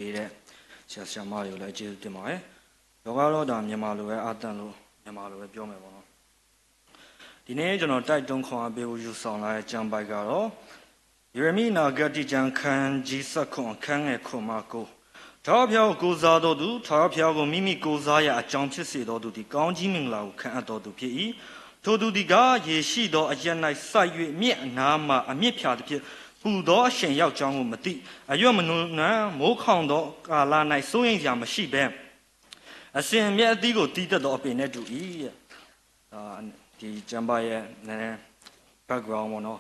ပေးတဲ့ဆရာဆရာမတွေကိုလည်းကျေးဇူးတင်ပါတယ်။ယောဂတော့ဒါမြန်မာလိုပဲအတန်လို့မြန်မာလိုပဲပြောမယ်ပေါ့နော်။ဒီနေ့ကျွန်တော်တိုက်တွန်းခွန်အားပေးဖို့ယူဆောင်လာတဲ့ကျမ်းပိုက်ကတော့ယေရမိနာဂတိကျမ်းခန်းကြီး7ခန်းငယ်ခွန်မကိုထာဝရဘုရားကိုစားတော်သူထာဝရဘုရားကိုမိမိကိုစားရအကြောင်းဖြစ်စေတော်သူဒီကောင်းကြီးမင်္ဂလာကိုခံအပ်တော်သူဖြစ်၏ထိုသူဒီကယေရှိသောအရ၌စိုက်၍မြင့်အနာမှအမြင့်ဖြာသည်ဖြစ်ပူသောအရှင်ရောက်ကြောင်းကိုမသိအရွက်မနုနံမိုးခေါင်သောကာလ၌စိုးရိမ်စရာမရှိဘဲအစဉ်မြတ်အသီးကိုတီးတတ်သောအပင်နဲ့တူ၏ဒီကျမ်းပါရဲ့နည်းနည်း background ပေါ့နော်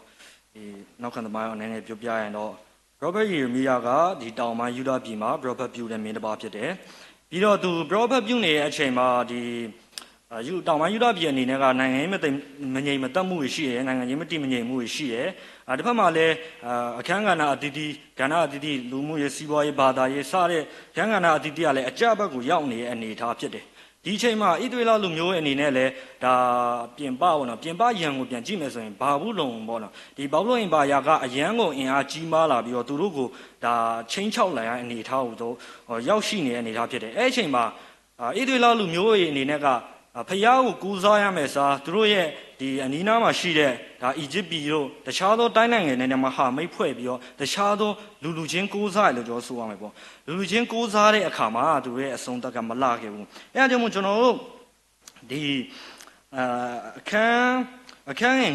ဒီနောက်ခံသမိုင်းအောင်နည်းနည်းပြောပြရင်တော့ Prophet ယေရမိယာကဒီတောင်ပိုင်းယူဒာပြည်မှာ Prophet ပြုတဲ့မင်းတစ်ပါးဖြစ်တယ်ပြီးတော့သူ Prophet ပြုနေတဲ့အချိန်မှာဒီတောင်ပိုင်းယူဒာပြည်အနေနဲ့ကနိုင်ငံရေးမငြိမ်မသက်မှုတွေရှိတယ်နိုင်ငံရေးမတည်မငြိမ်မှုတွေရှိတယ်တစ်ဖက်မှာလည်းအခန်းကဏ္ဍအသီးသီးကဏ္ဍအသီးသီးလူမှုရေးစီးပွားရေးဘာသာရေးစတဲ့အခန်းကဏ္ဍအသီးသီးကလည်းအကြဘက်ကိုရောက်နေတဲ့အနေအထားဖြစ်တယ်ဒီအချိန်မှာဣသရေလလူမျိုးအနေနဲ့လည်းဒါပြင်ပပေါ့နော်ပြင်ပယံကိုပြန်ကြည့်မယ်ဆိုရင်ဘာဘူးလုံပေါ့နော်ဒီဘောက်လုံးရင်ပါယာကအယံကိုအင်အားကြီးမားလာပြီးတော့သူတို့ကိုဒါချင်းချောက်လာရတဲ့အနေအထားကိုတော့ရောက်ရှိနေတဲ့အနေအထားဖြစ်တယ်အဲ့အချိန်မှာဣသရေလလူမျိုးတွေအနေနဲ့ကဖျားကိုကူးစားရမယ်စားသူတို့ရဲ့ဒီအနီးနားမှာရှိတဲ့ဒါအီဂျစ်ပြည်တို့တခြားသောတိုင်းနိုင်ငံတွေနဲ့မဟာမိတ်ဖွဲ့ပြီးတော့တခြားသောလူချင်းကိုးစားရလို့ပြောဆိုရမယ်ပေါ့လူချင်းကိုးစားတဲ့အခါမှာသူတို့ရဲ့အဆုံးသတ်ကမလာခဲ့ဘူးအဲဒါကြောင့်မို့ကျွန်တော်တို့ဒီအခန်းငယ်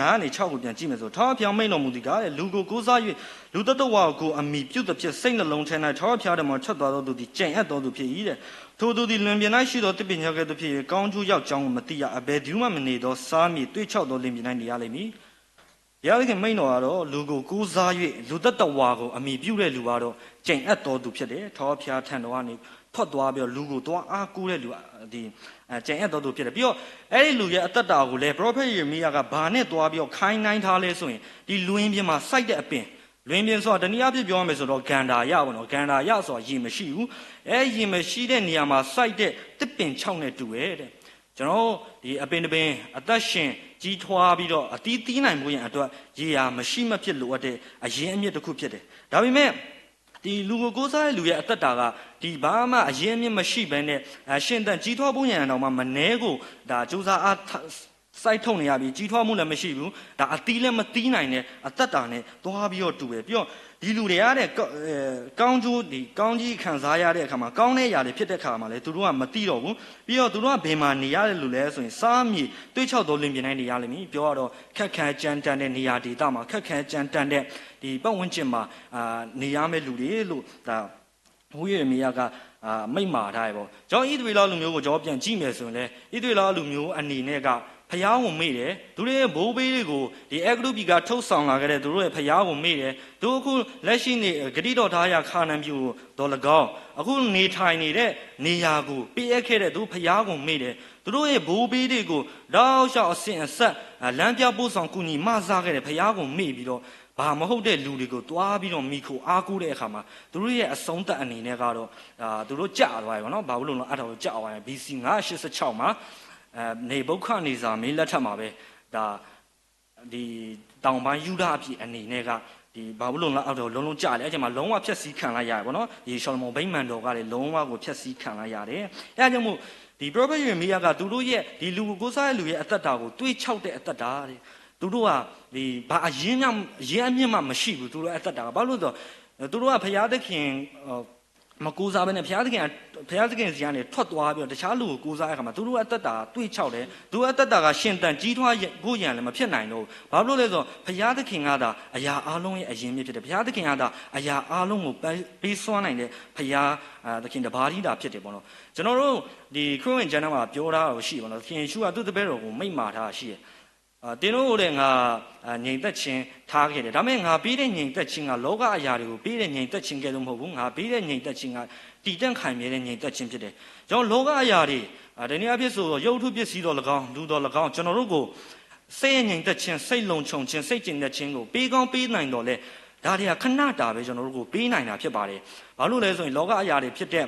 9နေ6ကိုပြန်ကြည့်မယ်ဆိုထာဝရဘုရားမိန့်တော်မူသည်ကားလူကိုကိုးစား၍လူတတဝါကိုအမိပြုတ်တဲ့ဖြစ်စိတ်နှလုံးထဲ၌ထာဝရဘုရားတမန်ထွက်သွားသောသူသည်ကြံ့အပ်သောသူဖြစ်၏တဲ့ထိုသူသည်လွင်ပြင်၌ရှိသောတစ်ပင်ညောက်ကဲ့သို့ဖြစ်၍ကောင်းကျိုးရောက်ကြောင်းကိုမသိရအဘယ်သူမှမနေသောစားမြေတွေးချောက်သောလင်ပြင်၌နေရလိမ့်မည်ဘုရားသခင်မိန့်တော်ကတော့လူကိုကိုးစား၍လူတတဝါကိုအမိပြုတဲ့လူကတော့ကြံ့အပ်သောသူဖြစ်တယ်ထာဝရဘုရားထံတော်ကနေထွက်သွားပြီးတော့လူကိုသွားအားကိုးတဲ့လူဒီကြံ့အပ်တော်သူဖြစ်တယ်ပြီးတော့အဲ့ဒီလူရဲ့အသက်တာကိုလည်း Prophet ယေရမိယာကဘာနဲ့သွားပြီးတော့ခိုင်းနှိုင်းထားလဲဆိုရင်ဒီလွင်ပြင်မှာစိုက်တဲ့အပင်လွင်ပြင်ဆိုတာတနည်းအားဖြင့်ပြောရမယ်ဆိုတော့ဂန္ဓာရပေါ့နော်ဂန္ဓာရဆိုတာရေမရှိဘူးအဲရေမရှိတဲ့နေရာမှာစိုက်တဲ့တစ်ပင်6နဲ့တူရဲ့တဲ့ကျွန်တော်ဒီအပင်တစ်ပင်အသက်ရှင်ကြီးထွားပြီးတော့အတီးတီးနိုင်မှုရန်အတွက်ရေရာမရှိမဖြစ်လိုအပ်တဲ့အရင်အမြစ်တစ်ခုဖြစ်တယ်ဒါပေမဲ့ဒီလူကိုကိုးစားတဲ့လူရဲ့အသက်တာကဒီဘာမှအရင်အမြစ်မရှိဘဲနဲ့ရှင်သန်ကြီးထွားဖို့ရန်တော့မှမနှဲကိုဒါစူးစမ်းအားစိုက်ထုတ်နေရပြီကြီးထွားမှုလည်းမရှိဘူးဒါအသီးလည်းမသီးနိုင်တဲ့အသက်တာနဲ့သွားပြီးတော့တူပဲပြီးတော့ဒီလူတွေရတဲ့ကောင်းကျိုးဒီကောင်းကြီးခံစားရတဲ့အခါမှာကောင်းတဲ့ຢာတွေဖြစ်တဲ့အခါမှာလည်းသူတို့ကမသိတော့ဘူးပြီးတော့သူတို့ကဘယ်မှာနေရတယ်လို့လဲဆိုရင်စားမြေတွေးချောက်သောလင်ပြင်တိုင်းနေရလိမ့်မည်ပြောရတော့ခက်ခဲကြမ်းတမ်းတဲ့နေရာဒေသမှာခက်ခဲကြမ်းတမ်းတဲ့ဒီပတ်ဝန်းကျင်မှာနေရမယ့်လူတွေလို့ဒါဘုရားယေရမိယာကမိန့်မာထားရပေါ့ကျွန်တော်ဣသရေလလူမျိုးကိုကျွန်တော်ပြန်ကြည့်မယ်ဆိုရင်လေဣသရေလလူမျိုးအနေနဲ့ကဖျားကိုမေ့တယ်သူတို့ရဲ့ဘိုးဘေးတွေကိုဒီအဂရုပြည်ကထုတ်ဆောင်လာခဲ့တဲ့သူတို့ရဲ့ဖျားကိုမေ့တယ်သူအခုလက်ရှိနေဂတိတော်ထားရခါနန်ပြူတော်၎င်းအခုနေထိုင်နေတဲ့နေရာကိုပေးအပ်ခဲ့တဲ့သူဖျားကိုမေ့တယ်သူတို့ရဲ့ဘိုးဘေးတွေကိုတောက်လျှောက်အစဉ်အဆက်လမ်းပြပို့ဆောင်ကူညီမဆားခဲ့တဲ့ဖျားကိုမေ့ပြီးတော့ဘာမဟုတ်တဲ့လူတွေကိုတွားပြီးတော့မိခိုအားကိုးတဲ့အခါမှာသူတို့ရဲ့အဆုံးသက်အနေနဲ့ကတော့သူတို့ကြာသွားပြီပေါ့နော်ဘာလို့လဲအဲ့ဒါကိုကြာသွားရင် BC 986မှာနေဗုခဒ်နေဇာမင်းလက်ထက်မှာပဲဒါဒီတောင်ပိုင်းယူဒာပြည်အနေနဲ့ကဒီဘာလို့လဲအောက်တော့လုံးလုံးကြာတယ်အဲ့ဒီမှာလုံးဝဖျက်ဆီးခံလိုက်ရတယ်ပေါ့နော်ဒီရှောလမုန်ဗိမာန်တော်ကလည်းလုံးဝကိုဖျက်ဆီးခံလိုက်ရတယ်အဲဒါကြောင့်မို့ဒီ Prophet ယေရမိယာကသူတို့ရဲ့ဒီလူကိုစားတဲ့လူရဲ့အသက်တာကိုတွေးချောက်တဲ့အသက်တာတဲ့သူတို့ကဒီဘာအရင်အမြင့်မှမရှိဘူးသူတို့အသက်တာကဘာလို့လဲဆိုတော့သူတို့ကဘုရားသခင်မကူစားဘဲနဲ့ဘုရားသခင်စီကနေထွက်သွားပြီးတော့တခြားလူကိုကူစားရခါမှာသူတို့အသက်တာတွေးချောက်တယ်သူတို့အသက်တာကရှင်တန်ကြီးထွားဖို့ရန်လည်းမဖြစ်နိုင်တော့ဘူးဘာလို့လဲဆိုတော့ဘုရားသခင်ကသာအရာအလုံးရဲ့အရင်မြစ်ဖြစ်တယ်ဘုရားသခင်ကသာအရာအလုံးကိုပေးစွမ်းနိုင်တဲ့ဘုရားသခင်တပါးကြီးတာဖြစ်တယ်ပေါ့နော်ကျွန်တော်တို့ဒီခရစ်ဝင်ကျမ်းထဲမှာပြောထားတာရှိပေါ့နော်သခင်ယေရှုကသူ့တပည့်တော်ကိုမိန့်မာထားတာရှိတယ်တင်းတို့လည်းငါငြိမ်သက်ခြင်းထားခဲ့တယ်ဒါပေမဲ့ငါပေးတဲ့ငြိမ်သက်ခြင်းကလောကအရာတွေကိုပေးတဲ့ငြိမ်သက်ခြင်းကဲလို့မဟုတ်ဘူးငါပေးတဲ့ငြိမ်သက်ခြင်းကတည်တံ့ခိုင်မြဲတဲ့ငြိမ်သက်ခြင်းဖြစ်တယ်ကျွန်တော်လောကအရာတွေဒီနေ့အဖြစ်ဆိုရုပ်ထုပစ္စည်းတော်၎င်းလူတော်၎င်းကျွန်တော်တို့ကိုစိတ်ငြိမ်သက်ခြင်းစိတ်လုံခြုံခြင်းစိတ်ကျဉ်သက်ခြင်းကိုပေးကောင်းပေးနိုင်တော်လဲဒါတွေကခဏတာပဲကျွန်တော်တို့ကိုပေးနိုင်တာဖြစ်ပါတယ်ဘာလို့လဲဆိုရင်လောကအရာတွေဖြစ်တဲ့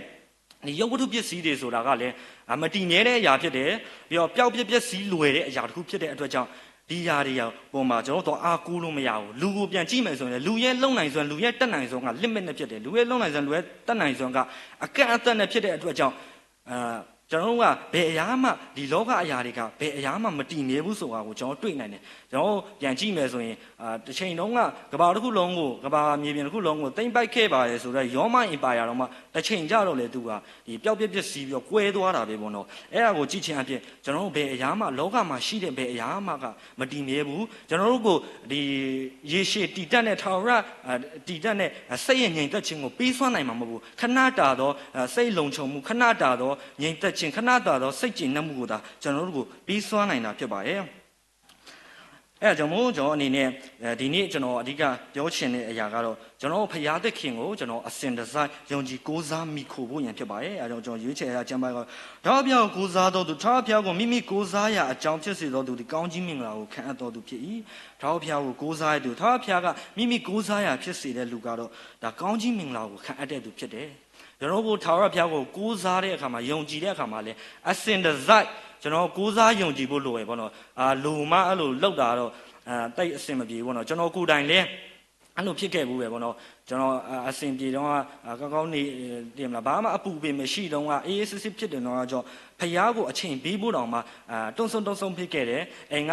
ဒီရုပ်ဝတ္ထုပစ္စည်းတွေဆိုတာကလည်းမတည်မြဲတဲ့အရာဖြစ်တယ်ပြီးတော့ပျောက်ပျက်စီးလွယ်တဲ့အရာတစ်ခုဖြစ်တဲ့အတွက်ကြောင့် ဒီຢာတွေပေါ်မှာကျွန်တော်တို့အားကိုးလို့မရဘူးလူကိုပြန်ကြည့်မယ်ဆိုရင်လူရဲ့လုံနိုင်စွမ်းလူရဲ့တက်နိုင်စွမ်းက limit နဲ့ဖြစ်တယ်လူရဲ့လုံနိုင်စွမ်းလူရဲ့တက်နိုင်စွမ်းကအကန့်အသတ်နဲ့ဖြစ်တဲ့အတွက်ကြောင့်ကျွန်တော်တို့ကဘယ်အရာမှဒီလောကအရာတွေကဘယ်အရာမှမတည်မြဲဘူးဆိုတာကိုကျွန်တော်တွေ့နိုင်တယ်ကျွန်တော်ပြန်ကြည့်မယ်ဆိုရင်တစ်ချိန်တုန်းကကဘာတစ်ခုလုံးကိုကဘာမြေပြင်တစ်ခုလုံးကိုသိမ့်ပိုက်ခဲ့ပါလေဆိုတော့ရောမအင်ပါယာတော့မှတစ်ချိန်ကြတော့လေသူကဒီပျောက်ပြက်ပျက်စီးပြီးတော့ကွဲသွားတာပဲပေါ့နော်အဲ့ဒါကိုကြည့်ချင်းအဖြစ်ကျွန်တော်တို့ဘယ်အရာမှလောကမှာရှိတဲ့ဘယ်အရာမှကမတည်မြဲဘူးကျွန်တော်တို့ကိုဒီရေရှည်တည်တတ်တဲ့ထာဝရတည်တတ်တဲ့စိတ်ရဲ့ငြိမ်သက်ခြင်းကိုပေးစွမ်းနိုင်မှာမဟုတ်ဘူးခဏတာတော့စိတ်လုံခြုံမှုခဏတာတော့ငြိမ်သက်ခြင်းခဏတာတော့စိတ်ကြည်နက်မှုကိုဒါကျွန်တော်တို့ကိုပေးစွမ်းနိုင်တာဖြစ်ပါတယ်အဲ့ဒါကြောင့်မို့ကျွန်တော်အနေနဲ့ဒီနေ့ကျွန်တော်အဓိကပြောချင်တဲ့အရာကတော့ကျွန်တော်ဖျားသခင်ကိုကျွန်တော်အစဉ်တစိုက်ယုံကြည်ကိုးစားမိခိုဖို့ရန်ဖြစ်ပါတယ်အဲဒါကြောင့်ကျွန်တော်ရွေးချယ်ရာကျမ်းပိုင်းကထာဝရဘုရားကိုကိုးစားတော်သူထာဝရဘုရားကိုမိမိကိုးစားရာအကြောင်းဖြစ်စေတော်သူဒီကောင်းကြီးမင်္ဂလာကိုခံအပ်တော်သူဖြစ်၏ထာဝရဘုရားကိုကိုးစားရသူထာဝရဘုရားကမိမိကိုးစားရာဖြစ်စေတဲ့လူကတော့ဒါကောင်းကြီးမင်္ဂလာကိုခံအပ်တဲ့သူဖြစ်တယ်ကျွန်တော်ကိုထာဝရဘုရားကိုကိုးစားတဲ့အခါမှာယုံကြည်တဲ့အခါမှာလည်းအစဉ်တစိုက်ကျွန်တော်ကိုးစားယုံကြည်ဖို့လိုရယ်ပေါ့နော်လူမအဲ့လိုလောက်တာတော့တိတ်အစင်မပြေဘူးเนาะကျွန်တော်ကိုယ်တိုင်လဲအဲ့လိုဖြစ်ခဲ့ဘူးပဲပေါ့နော်ကျွန်တော်အစင်ပြေတော့ကောင်းကောင်းနေတင်မလားဘာမှအပူပင်မရှိတော့အေးအေးစစ်စစ်ဖြစ်တယ်တော့ကြောင့်ဖျားကိုအချိန်ပေးဖို့တောင်မှတုံဆုံဖြစ်ခဲ့တယ်အိမ်က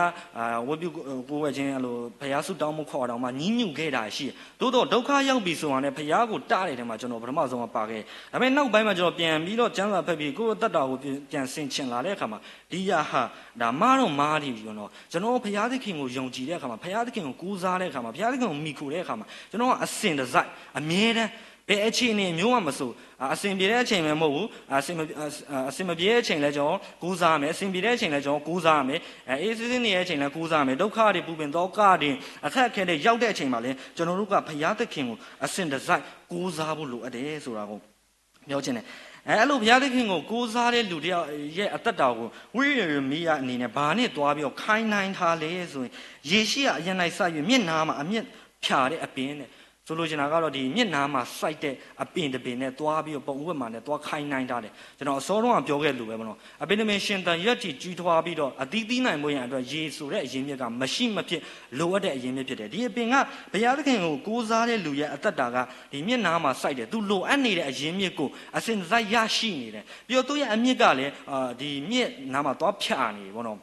ဝတ်ပြုကိုယ်ဝဲချင်းအဲ့လိုဖျားဆုတောင်းမှုခေါ်တော့မှညှဉ်းညူခဲ့တာရှိသို့တော့ဒုက္ခရောက်ပြီဆိုတာနဲ့ဖျားကိုတားတဲ့ထဲမှာကျွန်တော်ပထမဆုံးပါခဲ့ဒါပေမဲ့နောက်ပိုင်းမှာကျွန်တော်ပြန်ပြီးတော့ကျမ်းစာဖတ်ပြီးကိုယ့်အသက်တာကိုပြန်ဆင်ခြင်လာတဲ့အခါမှာဒီရဟာဒါမားတော့မားနေပြီတော့ကျွန်တော်ဖျားသခင်ကိုယုံကြည်တဲ့အခါမှာဖျားသခင်ကိုကူးစားတဲ့အခါမှာဖျားသခင်ကိုမိခိုတဲ့အခါမှာကျွန်တော်ကအစင်တစိုက်အမြဲတမ်းဘယ်အခြေအနေမျိုးမှမဆိုအစင်ပြေတဲ့အချိန်ပဲမဟုတ်ဘူးအစင်မပြေတဲ့အချိန်လဲကျွန်တော်ကူးစားမယ်အစင်ပြေတဲ့အချိန်လဲကျွန်တော်ကူးစားမယ်အေးစစ်စစ်နေတဲ့အချိန်လဲကူးစားမယ်ဒုက္ခတွေပူပင်သောကတွေအခက်အခဲတွေရောက်တဲ့အချိန်မှာလဲကျွန်တော်တို့ကဘုရားသခင်ကိုအစင်တစိုက်ကူးစားဖို့လိုအပ်တယ်ဆိုတာကိုပြောချင်တယ်အဲ့လိုဘုရားသခင်ကိုကိုးစားတဲ့လူတယောက်ရဲ့အသက်တာကိုဝိရမီးရအနေနဲ့ဘာနဲ့တွားပြီးတော့ခိုင်းနိုင်ထားလဲဆိုရင်ယေရှိကအရင်၌ဆက်၍မျက်နာမှာအမျက်ဖြာတဲ့အပင်နဲ့ဆိုလိုချင်တာကတော့ဒီမျက်နာမှာစိုက်တဲ့အပင်တစ်ပင်နဲ့တွားပြီးတော့ပုံဝက်မှာနဲ့တွားခိုင်းနိုင်တာတယ်ကျွန်တော်အစောတုန်းကပြောခဲ့လို့ပဲမလို့အပင်တစ်ပင်ရှင်တန်ရက်တီကြီးထွားပြီးတော့အသီးသီးနိုင်ဖို့ရန်အတွက်ရေဆိုတဲ့အရင်းမြစ်ကမရှိမဖြစ်လိုအပ်တဲ့အရင်းမြစ်ဖြစ်တယ်ဒီအပင်ကဘုရားသခင်ကိုကိုးစားတဲ့လူရဲ့အသက်တာကဒီမျက်နာမှာစိုက်တယ်သူလိုအပ်နေတဲ့အရင်းမြစ်ကိုအစဉ်စိုက်ရရှိနေတယ်ပြီးတော့သူ့ရဲ့အမြစ်ကလည်းဒီမြစ်နားမှာတွားဖြာနေဘောနော်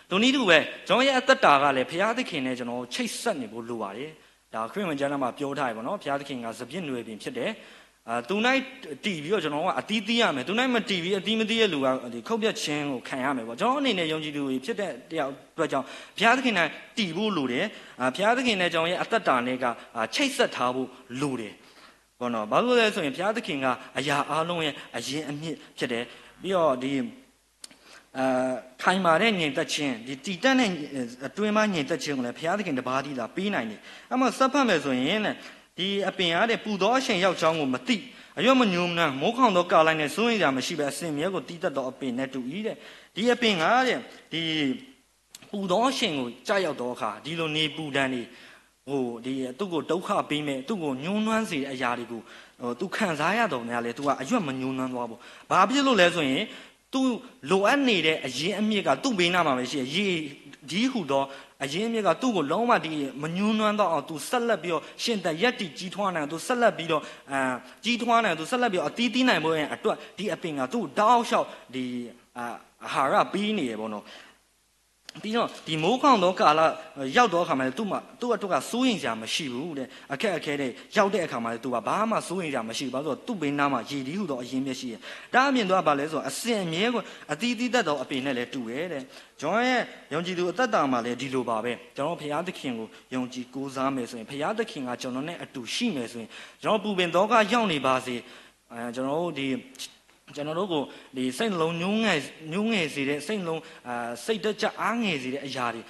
ဒုနည်းတူပဲကျွန်တော်ရဲ့အသက်တာကလည်းဘုရားသခင်နဲ့ကျွန်တော်ချိတ်ဆက်နေဖို့လိုပါတယ်ဒါခရစ်ဝင်ကျမ်းမှာပြောထားရပါတော့ဘုရားသခင်ကစပြည့်နွယ်ပင်ဖြစ်တယ်သူနိုင်တီးပြီးတော့ကျွန်တော်ကအတီးတီးရမယ်သူနိုင်မတီးပြီးအတီးမတီးရဲ့လူကဒီခုတ်ပြတ်ခြင်းကိုခံရမယ်ပေါ့ကျွန်တော်အနေနဲ့ယုံကြည်သူတွေဖြစ်တဲ့တယောက်အတွက်ကြောင့်ဘုရားသခင်နဲ့တီးဖို့လိုတယ်ဘုရားသခင်နဲ့ကျွန်တော်ရဲ့အသက်တာနဲ့ကချိတ်ဆက်ထားဖို့လိုတယ်ဘောနော်ဘာလို့လဲဆိုရင်ဘုရားသခင်ကအရာအလုံးရဲ့အရင်အမြင့်ဖြစ်တယ်ပြီးတော့ဒီခိုင်မာတဲ့ငြိမ်သက်ခြင်းဒီတည်တတ်တဲ့အတွင်းမှာငြိမ်သက်ခြင်းကိုလည်းဘုရားသခင်တပါးတည်းသာပေးနိုင်တယ်။အဲ့မှာစပ်ဖတ်မယ်ဆိုရင်ဒီအပင်အားတဲ့ပူသောအရှင်ရောက်ချောင်းကိုမသိအရွက်မညုံမနှံမိုးခေါင်သောကာလိုက်နဲ့စိုးရင်စရာမရှိပဲအစင်မြဲကိုတည်တတ်သောအပင်နဲ့တူ၏တဲ့ဒီအပင်ကတဲ့ဒီပူသောအရှင်ကိုကြာရောက်သောအခါဒီလိုနေပူတန်းနေဟိုဒီသူ့ကိုဒုက္ခပေးမယ်သူ့ကိုညှိုးနှွမ်းစေတဲ့အရာတွေကိုသူခံစားရတော့များလေသူကအရွက်မညှိုးနှွမ်းသွားဘူး။ဘာဖြစ်လို့လဲဆိုရင်သူလိုအပ်နေတဲ့အရင်အမြစ်ကသူ့ဘေးနားမှာပဲရှိရေဒီဟုတော့အရင်အမြစ်ကသူ့ကိုလုံးဝဒီမညှိုးနှွမ်းတော့အောင်သူဆက်လက်ပြီးတော့ရှင်တရက်တီကြီးထွားနိုင်သူဆက်လက်ပြီးတော့ကြီးထွားနိုင်သူဆက်လက်ပြီးတော့အတီးတီးနိုင်ဖို့ရဲ့အတွက်ဒီအပင်ကသူ့တောက်လျှောက်ဒီအာဟာရပေးနေရပေါ့နော်ပြီးတော့ဒီမိုးခေါင်သောကာလရောက်တော့အခါမှာသူ့အတွက်ကစိုးရင်စရာမရှိဘူးတဲ့အခက်အခဲတွေရောက်တဲ့အခါမှာသူကဘာမှစိုးရင်စရာမရှိဘူးဘာလို့ဆိုတော့သူ့ဘေးနားမှာရည်ဒီဟုတော့အရင်မျက်ရှိတယ်ဒါအမြင်တော့ဘာလဲဆိုတော့အစင်အမြဲကိုအသီးသီးသက်တော့အပင်နဲ့လည်းတူတယ်တဲ့ကျွန်တော်ရဲ့ယုံကြည်သူအသက်တာမှာလည်းဒီလိုပါပဲကျွန်တော်ဘုရားသခင်ကိုယုံကြည်ကိုးစားမယ်ဆိုရင်ဘုရားသခင်ကကျွန်တော်နဲ့အတူရှိမယ်ဆိုရင်ကျွန်တော်ပူပင်သောကရောက်နေပါစေကျွန်တော်တို့ကိုဒီစိတ်နှလုံးညှိုးငယ်စေတဲ့စိတ်နှလုံးစိတ်တကြအားငယ်စေတဲ့အရာတွေ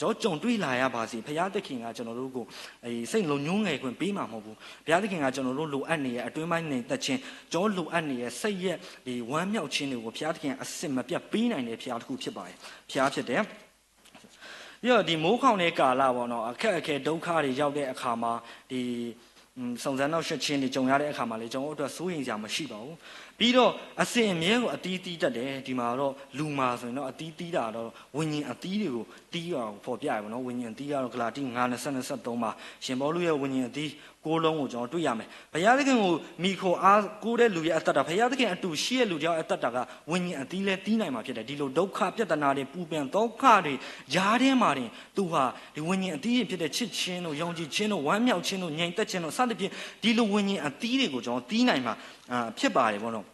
ကျွန်တော်ကြုံတွေ့လာရပါစေဘုရားသခင်ကကျွန်တော်တို့ကိုစိတ်နှလုံးညှိုးငယ်ခွင့်ပေးမှာမဟုတ်ဘူးဘုရားသခင်ကကျွန်တော်တို့လိုအပ်နေတဲ့အတွင်းပိုင်းနေသက်ခြင်းကျွန်တော်လိုအပ်နေတဲ့စိတ်ရဲ့ဒီဝမ်းမြောက်ခြင်းတွေကိုဘုရားသခင်အစစ်မပြတ်ပေးနိုင်တဲ့ဘုရားတစ်ခုဖြစ်ပါတယ်ဘုရားဖြစ်တယ်ပြီးတော့ဒီမိုးခေါင်တဲ့ကာလပေါ့နော်အခက်အခဲဒုက္ခတွေရောက်တဲ့အခါမှာဒီ စုံစမ်းနောက်ဆက်ချင်းတွေကြုံရတဲ့အခါမှာလေကျွန်တော်တို့အတွက်စိုးရိမ်စရာမရှိပါဘူးပြီးတော့အစဉ်အမြဲကိုအတီးတီးတတ်တယ်ဒီမှာတော့လူမာဆိုရင်တော့အတီးတီးတာတော့ဝိညာဉ်အတီးတွေကိုတီးအောင်ဖော်ပြရပါတော့ဝိညာဉ်အတီးကတော့ဂလာတိ9:23မှာရှင်ဘောလူရဲ့ဝိညာဉ်အတီးကိုလုံးကိုကျွန်တော်တွေ့ရမယ်ဘုရားသခင်ကိုမိခိုအားကိုးတဲ့လူရဲ့အတ္တတာဘုရားသခင်အတူရှိတဲ့လူကြောင့်အတ္တတာကဝိညာဉ်အတီးလဲတီးနိုင်မှာဖြစ်တယ်ဒီလိုဒုက္ခပြဿနာတွေပူပန်ဒုက္ခတွေကြားထဲမှာတင်သူဟာဒီဝိညာဉ်အတီးဖြစ်တဲ့ချစ်ချင်းတို့ယုံကြည်ခြင်းတို့ဝမ်းမြောက်ခြင်းတို့ငြိမ်သက်ခြင်းတို့စသဖြင့်ဒီလိုဝိညာဉ်အတီးတွေကိုကျွန်တော်တီးနိုင်မှာဖြစ်ပါတယ်ပေါ့နော်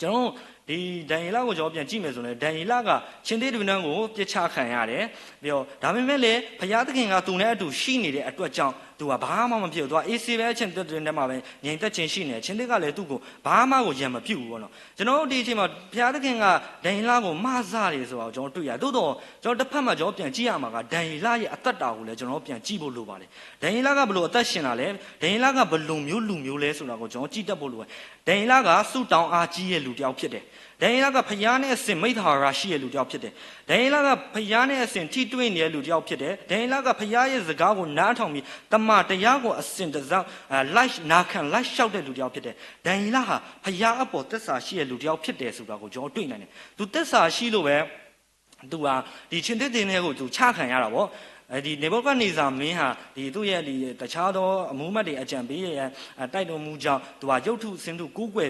ကျွန်တော်ဒီဒံယေလကိုကျွန်တော်ပြန်ကြည့်မယ်ဆိုရင်ဒံယေလကရှင်သေးတူနန်းကိုပြစ်ချခံရတယ်ပြီးတော့ဒါပေမဲ့လည်းဘုရားသခင်ကသူနဲ့အတူရှိနေတဲ့အတွက်ကြောင့်သူကဘာမှမဖြစ်ဘူးသူကအေးဆေးပဲအချင်းတက်တဲ့မှာပဲငြိမ်သက်ခြင်းရှိနေတယ်ရှင်သေးကလည်းသူ့ကိုဘာမှကိုရံမပြုတ်ဘူးပေါ့နော်ကျွန်တော်တို့ဒီအချိန်မှာဘုရားသခင်ကဒံယေလကိုမဆတယ်ဆိုတော့ကျွန်တော်တွေ့ရသို့တော့ကျွန်တော်တစ်ဖက်မှာကျွန်တော်ပြန်ကြည့်ရမှာကဒံယေလရဲ့အသက်တာကိုလည်းကျွန်တော်ပြန်ကြည့်ဖို့လိုပါတယ်ဒံယေလကဘယ်လိုအသက်ရှင်တာလဲဒံယေလကဘယ်လိုမျိုးလူမျိုးလဲဆိုတာကိုကျွန်တော်ကြည့်တတ်ဖို့လိုတယ်ဒံယေလကဆုတောင်းအားကြီးရဲ့လူတစ်ယောက်ဖြစ်တယ်ဒံယေလကဖယားနဲ့အစဉ်မိသားရာရှိရဲ့လူတစ်ယောက်ဖြစ်တယ်ဒံယေလကဖယားနဲ့အစဉ်ထိတွေ့နေတဲ့လူတစ်ယောက်ဖြစ်တယ်ဒံယေလကဖယားရဲ့စကားကိုနားထောင်ပြီးတမန်တရားကိုအစဉ်တစောင်းလိုက်နာခံလိုက်လျှောက်တဲ့လူတစ်ယောက်ဖြစ်တယ်ဒံယေလဟာဖယားအပေါ်သစ္စာရှိတဲ့လူတစ်ယောက်ဖြစ်တယ်ဆိုတာကိုကျွန်တော်တွေ့နိုင်တယ်သူသစ္စာရှိလို့ပဲသူဟာဒီချင်းတဲ့တင်တွေကိုသူချခံရတာပေါ့ဒီနေဘောကနေစာမင်းဟာဒီသူ့ရဲ့ဒီတခြားသောအမှုမှတ်တွေအကြံပေးရဲ့တိုက်တော်မူကြောင့်သူကရုပ်ထုစင်ထုကူးကွယ်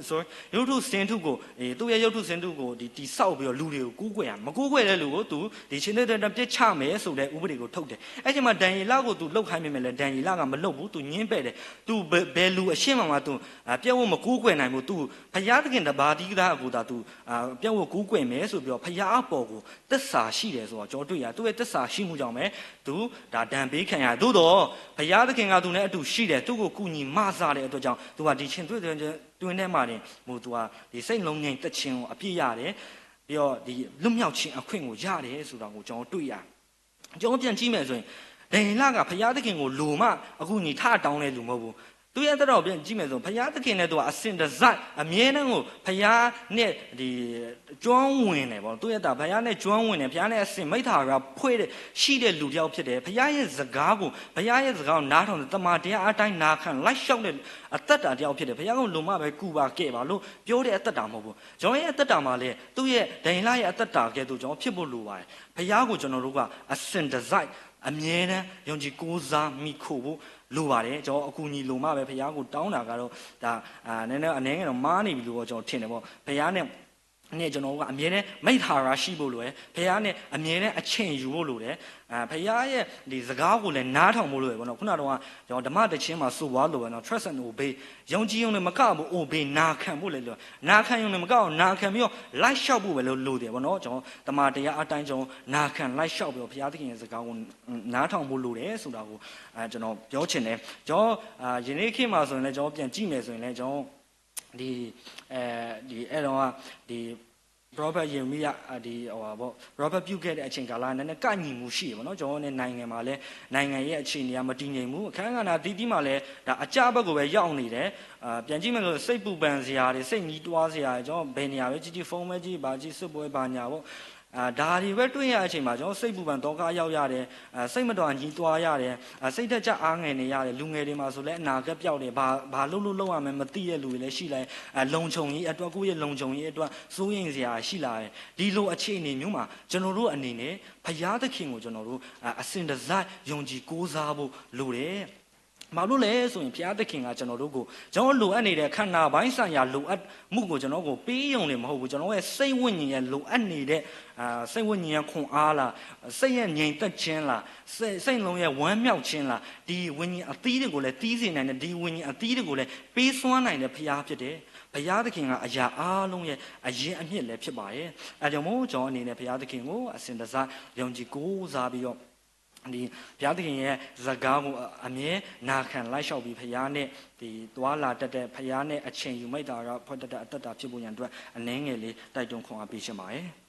sorry ရုပ်ထုစင်ထုကိုသူ့ရဲ့ရုပ်ထုစင်ထုကိုဒီဆောက်ပြီးတော့လူတွေကိုကူးကွယ်ရမကူးကွယ်တဲ့လူကိုသူဒီချင်းတဲ့ပြစ်ချမယ်ဆိုတဲ့ဥပဒေကိုထုတ်တယ်အဲ့ဒီမှာဒံယေလကိုသူလှုပ်ခိုင်းမိမယ်လေဒံယေလကမလှုပ်ဘူးသူညင်းပဲ့တယ်သူဘယ်လူအရှင်းမှသူပြတ်ဝတ်မကူးကွယ်နိုင်ဘူးသူဘုရားသခင်တပါးတိသားကိုသာသူပြတ်ဝတ်ကူးကွယ်မယ်ဆိုပြီးတော့ဘုရားအပေါ်ကိုသစ္စာရှိတယ်ဆိုတော့ကျွန်တော်တွေ့ရသူ့ရဲ့သစ္စာရှိမှုကြောင့်ပဲသူဒါဒံပေးခံရသို့တော့ဘုရားသခင်ကသူနဲ့အတူရှိတယ်သူ့ကိုကူညီမဆတဲ့အတွက်ကြောင့်သူကဒီချင်းတွေ့ထဲမှာတင်မို့သူကဒီစိတ်လုံးငြိမ်သက်ခြင်းကိုအပြည့်ရတယ်ပြီးတော့ဒီလွတ်မြောက်ခြင်းအခွင့်ကိုရတယ်ဆိုတာကိုကျွန်တော်တွေ့ရကျွန်တော်ပြန်ကြည့်မယ်ဆိုရင်ဒံယေလကဘုရားသခင်ကိုလိုမှအခုညီထတောင်းတဲ့လူမဟုတ်ဘူးသူရဲ့တော်ပြန်ကြည့်မယ်ဆိုဘုရားသခင်နဲ့သူကအစင်တစိုက်အမြဲတမ်းကိုဘုရားနဲ့ဒီကျွမ်းဝင်တယ်ပေါ့သူရဲ့တာဘုရားနဲ့ကျွမ်းဝင်တယ်ဘုရားနဲ့အစင်မိသားရာဖွဲ့တဲ့ရှိတဲ့လူတစ်ယောက်ဖြစ်တယ်ဘုရားရဲ့စကားကိုဘုရားရဲ့စကားကိုနားထောင်တဲ့တမန်တရားအတိုင်းနာခံလိုက်လျှောက်တဲ့အသက်တာတစ်ယောက်ဖြစ်တယ်ဘုရားကလုံမပဲကူပါခဲ့ပါလို့ပြောတဲ့အသက်တာမဟုတ်ဘူးကျွန်တော်ရဲ့အသက်တာမှာလေသူ့ရဲ့ဒံယေလရဲ့အသက်တာကဲသူကျွန်တော်ဖြစ်ဖို့လိုပါတယ်ဘုရားကိုကျွန်တော်တို့ကအစင်တစိုက်အမြဲတမ်းယုံကြည်ကိုးစားမိခို့ဖို့လိုပါတယ်ကျွန်တော်အကူအညီလိုမှပဲဘုရားကိုတောင်းတာကတော့ဒါနည်းနည်းအနည်းငယ်တော့မားနေပြီလို့ကျွန်တော်ထင်တယ်ပေါ့ဘုရားနဲ့ကျွန်တော်ကအမြဲတမ်းမိသားရာရှိဖို့လိုတယ်ဘုရားနဲ့အမြဲတမ်းအချိန်ယူဖို့လိုတယ်ဘုရားရဲ့ဒီစကားကိုလည်းနားထောင်ဖို့လိုတယ်ပေါ့နော်ခုနကတော့ကျွန်တော်ဓမ္မတခြင်းမှာဆိုသွားလို့ပဲနော် trust and obey ယုံကြည်ုံနဲ့မကဘူး obey နာခံဖို့လည်းလိုနာခံယုံနဲ့မကအောင်နာခံပြီးတော့လိုက်လျှောက်ဖို့ပဲလိုတယ်ပေါ့နော်ကျွန်တော်တမန်တရားအတိုင်းကျွန်တော်နာခံလိုက်လျှောက်ပြီးတော့ဘုရားသခင်ရဲ့စကားကိုနားထောင်ဖို့လိုတယ်ဆိုတာကိုကျွန်တော်ပြောချင်တယ်ကျွန်တော်ယနေ့ခေတ်မှာဆိုရင်လည်းကျွန်တော်ပြန်ကြည့်မယ်ဆိုရင်လည်းကျွန်တော်ဒီအဲ့တော့ဒီ Robert ယေမိယဒီဟိုပါပေါ့ Robert ပြုတ်ခဲ့တဲ့အချိန်ကာလနဲ့ကညီမှုရှိတယ်ပေါ့နော်ကျွန်တော်နဲ့နိုင်ငံမှာလည်းနိုင်ငံရဲ့အခြေအနေကမတည်ငြိမ်ဘူးအခန်းကဏ္ဍတီးတီးမှလည်းဒါအကြဘက်ကိုပဲရောက်နေတယ်ပြန်ကြည့်မယ်ဆိုစိတ်ပူပန်စရာတွေစိတ်ညှိတွားစရာတွေကျွန်တော်ဘယ်နေရာပဲကြည့်ဖုန်းပဲကြည့်ပါကြည့်စစ်ပွဲပါညာပေါ့ဒါတွေပဲတွေ့ရတဲ့အချိန်မှာကျွန်တော်စိတ်ပူပန်တော့ကားရောက်ရတယ်စိတ်မတော်ကြီးတွားရတယ်စိတ်သက်ကြအားငယ်နေရတယ်လူငယ်တွေမှာဆိုလဲအနာဂတ်ပြောက်တယ်ဘာလုပ်ရမယ်မသိတဲ့လူတွေလည်းရှိလာလုံခြုံရေးအတွက်ကိုယ့်ရဲ့လုံခြုံရေးအတွက်စိုးရိမ်စရာရှိလာတယ်ဒီလိုအခြေအနေမျိုးမှာကျွန်တော်တို့အနေနဲ့ဘုရားသခင်ကိုကျွန်တော်တို့အစဉ်တစိုက်ယုံကြည်ကိုးစားဖို့လိုတယ်မလို့လဲဆိုရင်ဘုရားသခင်ကကျွန်တော်တို့ကိုကျွန်တော်လိုအပ်နေတဲ့ခန္ဓာပိုင်းဆိုင်ရာလိုအပ်မှုကိုကျွန်တော်ကိုပေးရုံနဲ့မဟုတ်ဘူးကျွန်တော်ရဲ့စိတ်ဝိညာဉ်ရဲ့လိုအပ်နေတဲ့စိတ်ဝိညာဉ်ရဲ့ခွန်အားလားစိတ်ရဲ့ငြိမ်သက်ခြင်းလားစိတ်လုံးရဲ့ဝမ်းမြောက်ခြင်းလားဒီဝိညာဉ်အသီးတွေကိုလည်းတီးစေနိုင်တဲ့ဒီဝိညာဉ်အသီးတွေကိုလည်းပေးစွမ်းနိုင်တဲ့ဘုရားဖြစ်တယ်ဘုရားသခင်ကအရာအားလုံးရဲ့အရင်အမြစ်လည်းဖြစ်ပါရဲ့အဲကြောင့်မို့ကျွန်တော်အနေနဲ့ဘုရားသခင်ကိုအစဉ်တစိုက်ယုံကြည်ကိုးစားပြီးတော့ဒီဘုရားသခင်ရဲ့ဇာတ်ကိုအမြဲနာခံလိုက်လျှောက်ပြီးဘုရားနဲ့ဒီသွားလာတတ်တဲ့ဘုရားနဲ့အချိန်ယူမိတ်တာတော့ဖွက်တတ်တဲ့အတ္တဖြစ်ဖို့ရန်အတွက်အနည်းငယ်လေးတိုက်တွန်းခွန်အားပေးရှင်ပါတယ်